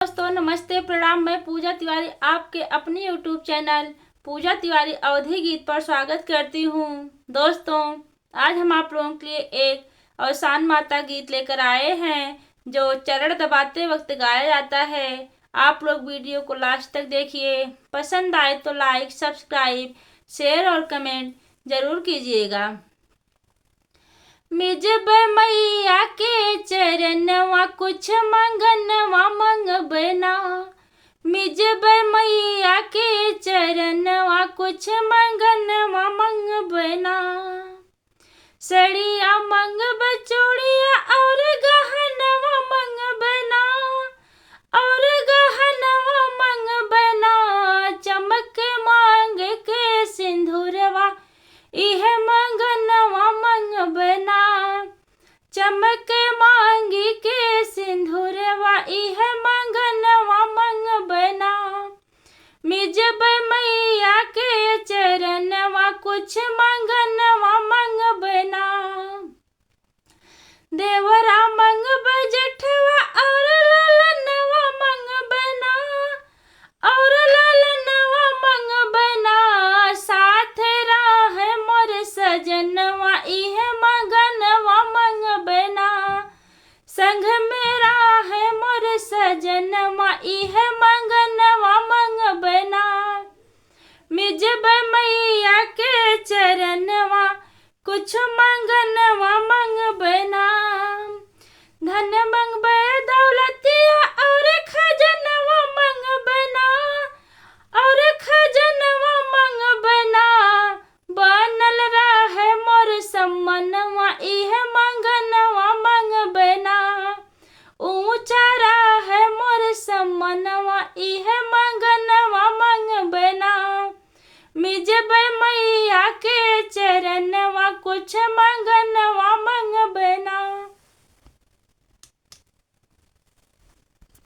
दोस्तों नमस्ते प्रणाम। मैं पूजा तिवारी आपके अपने YouTube चैनल पूजा तिवारी अवधी गीत पर स्वागत करती हूँ। दोस्तों आज हम आप लोगों के लिए एक अवसान माता गीत लेकर आए हैं जो चरण दबाते वक्त गाया जाता है। आप लोग वीडियो को लास्ट तक देखिए। पसंद आए तो लाइक सब्सक्राइब शेयर और कमेंट जरूर कीजिएगा। मिजब मैया के चरणवा कुछ मंगनवा मंगबना। मिजब मैया के चरणवा कुछ मंगनवा मंगबना। सड़िया मंगब चूड़िया और गहनवा मंगबना। और गहनवा मंगबना। चमक मांग के सिंदूरवा इह मंगनवा मंगबना। चमक मांगी के सिंदूरवा इह मंगनवा मंगबना। मिजब मैया के चरणवा कुछ मंगनवा मंगबना। देवरा मंगब जेठवा और ललनवा मंगबना। और ललनवा मंगबना। साथ राह मोर सजनवा इह मंगनवा मंगबना। संग मेरा है मोर सजनवा इह मंगनवा मंगबना। मिजब मैया के चरणवा कुछ मंगनवा मंगबना। धन मंगबे दौलतिया और खजनवा मंगबना। और खजनवा मंगबना। बनल रहे मोर सम्मनवा इह मंगनवा मंगबना। ऊंचा रहे मोर सम्मनवा इह मंगनवा मंगबना। मिजब मैया के चरणवा कुछ मंगनवा